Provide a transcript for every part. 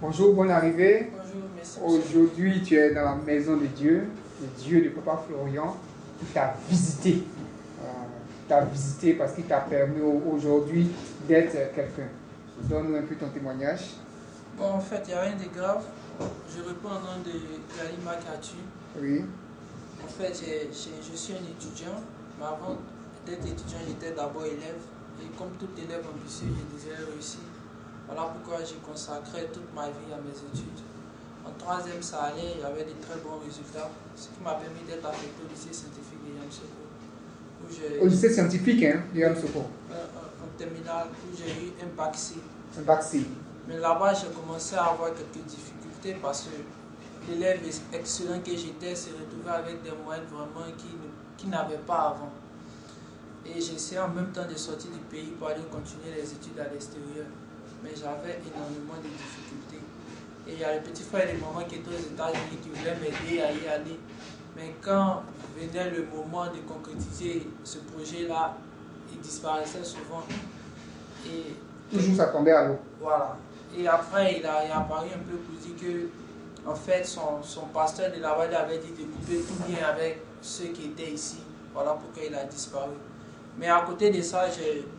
Bonjour, bonne arrivée. Bonjour, merci. Aujourd'hui, tu es dans la maison de Dieu, le Dieu de Papa Florian, qui t'a visité. Parce qu'il t'a permis aujourd'hui d'être quelqu'un. Donne-nous un peu ton témoignage. Bon, en fait, il n'y a rien de grave. Je réponds au nom de Gali Makatu. Oui. En fait, je suis un étudiant, mais avant d'être étudiant, j'étais d'abord élève. Et comme tout élève ambitieux, je désire réussir. Voilà pourquoi j'ai consacré toute ma vie à mes études. En troisième, ça allait, il y avait de très bons résultats, ce qui m'a permis d'être affecté au lycée scientifique de Yamoussoukro. Au lycée scientifique, de Yamoussoukro. En terminale, où j'ai eu un bac C. Un bac C. Mais là-bas, j'ai commencé à avoir quelques difficultés parce que l'élève excellent que j'étais se retrouvait avec des moyens vraiment qu'il n'avait pas avant. Et j'essayais en même temps de sortir du pays pour aller continuer les études à l'extérieur. Mais j'avais énormément de difficultés. Et il y a le petit frère et les mamans qui étaient aux États-Unis qui voulaient m'aider à y aller. Mais quand venait le moment de concrétiser ce projet-là, il disparaissait souvent. Et toujours ça tombait à l'eau. Voilà. Et après, il a apparu un peu pour dire que, en fait, son pasteur de là-bas avait dit de couper tout lien avec ceux qui étaient ici. Voilà pourquoi il a disparu. Mais à côté de ça,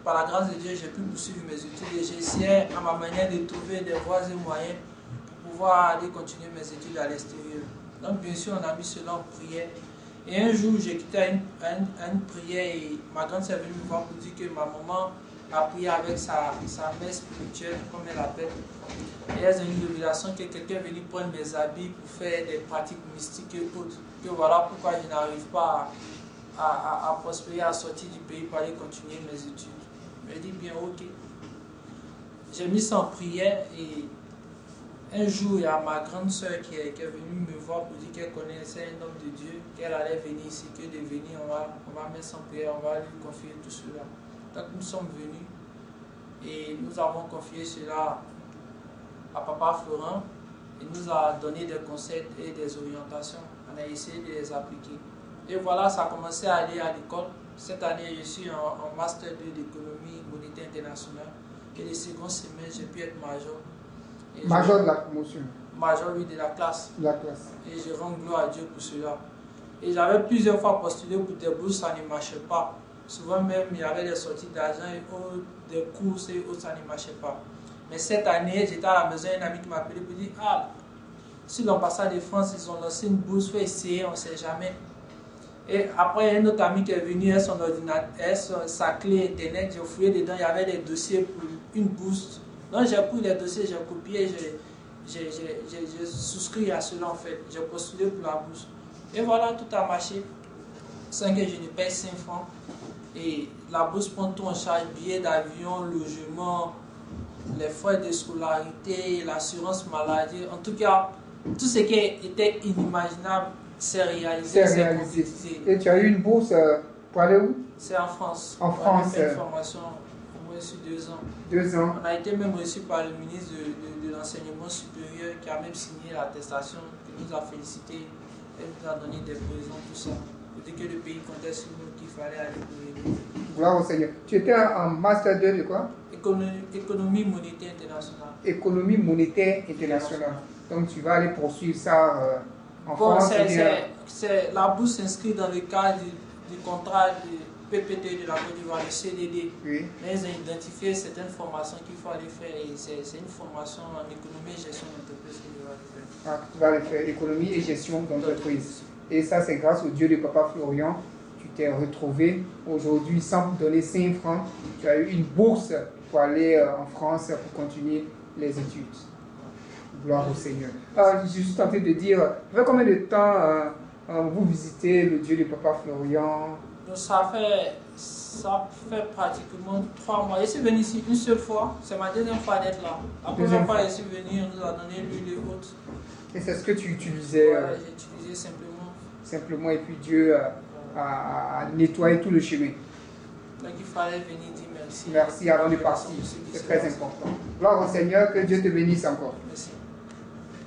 par la grâce de Dieu, j'ai pu poursuivre mes études et j'ai essayé à ma manière de trouver des voies et moyens pour pouvoir aller continuer mes études à l'extérieur. Donc bien sûr, on a mis cela en prière. Et un jour, j'ai quitté à une prière et ma grande sœur est venue me voir pour dire que ma maman a prié avec sa mère spirituelle, comme elle l'appelle. Et elle a eu une révélation que quelqu'un est venu prendre mes habits pour faire des pratiques mystiques et autres. Que voilà pourquoi je n'arrive pas à prospérer, à sortir du pays pour aller continuer mes études. Je me dis bien, ok. J'ai mis ça en prière et un jour, il y a ma grande soeur qui est venue me voir pour dire qu'elle connaissait un homme de Dieu, qu'elle allait venir ici, que de venir, on va mettre son prière, on va lui confier tout cela. Donc nous sommes venus et nous avons confié cela à Papa Florent. Il nous a donné des conseils et des orientations. On a essayé de les appliquer. Et voilà, ça a commencé à aller à l'école. Cette année, je suis en Master 2 d'économie monétaire internationale. Et le second semestre, j'ai pu être major. Major de la promotion. Major, oui, de la classe. De la classe. Et je rends gloire à Dieu pour cela. Et j'avais plusieurs fois postulé pour des bourses, ça ne marchait pas. Souvent même, il y avait des sorties d'argent et autres, des courses et autres, ça ne marchait pas. Mais cette année, j'étais à la maison, un ami qui m'a appelé pour dire « Ah, sur l'ambassade de France, ils ont lancé une bourse, il faut essayer, on ne sait jamais. » Et après, il y a un autre ami qui est venu, avec son ordinateur, sa clé internet, j'ai fouillé dedans, il y avait des dossiers pour une bourse. Donc j'ai pris les dossiers, j'ai copié, j'ai souscrit à cela en fait. J'ai postulé pour la bourse. Et voilà, tout a marché. Sans que je ne paye 5 francs. Et la bourse prend tout en charge, billets d'avion, logement, les frais de scolarité, l'assurance maladie. En tout cas, tout ce qui était inimaginable s'est réalisé. Et tu as eu une bourse pour aller où? C'est en France. En France. Une formation au moins sur 2 ans. 2 ans. On a été même reçu par le ministre de l'enseignement supérieur qui a même signé l'attestation, qui nous a félicité. Elle nous a donné des présents, tout ça. Pour dire que le pays comptait sur nous, qu'il fallait aller pour aider. Gloire au Seigneur. Tu étais en Master 2 de quoi? Économie monétaire internationale. Économie monétaire internationale. Donc tu vas aller poursuivre ça en France. La bourse s'inscrit dans le cadre du contrat de PPT de la Côte d'Ivoire, le CDD. Oui. Mais ils ont identifié certaines formations qu'il faut aller faire et c'est une formation en économie et gestion d'entreprise que je vais aller faire. Ah, tu vas aller faire économie et gestion d'entreprise. Et ça, c'est grâce au Dieu de Papa Florian. Tu t'es retrouvé aujourd'hui sans donner 5 francs. Tu as eu une bourse pour aller en France pour continuer les études. Gloire au Seigneur. Je suis juste tenté de dire, ça fait combien de temps vous visitez le Dieu de Papa Florian? Donc ça fait pratiquement 3 mois. Je suis venu ici une seule fois. C'est ma deuxième fois d'être là. La première fois, je suis venu, on nous a donné l'huile et autres. Et c'est ce que tu utilisais? Ouais, j'ai utilisé simplement. Simplement, et puis Dieu a nettoyé tout le chemin. Donc il fallait venir dire merci. Merci avant de partir. C'est très important. Gloire au Seigneur, que Dieu te bénisse encore. Merci.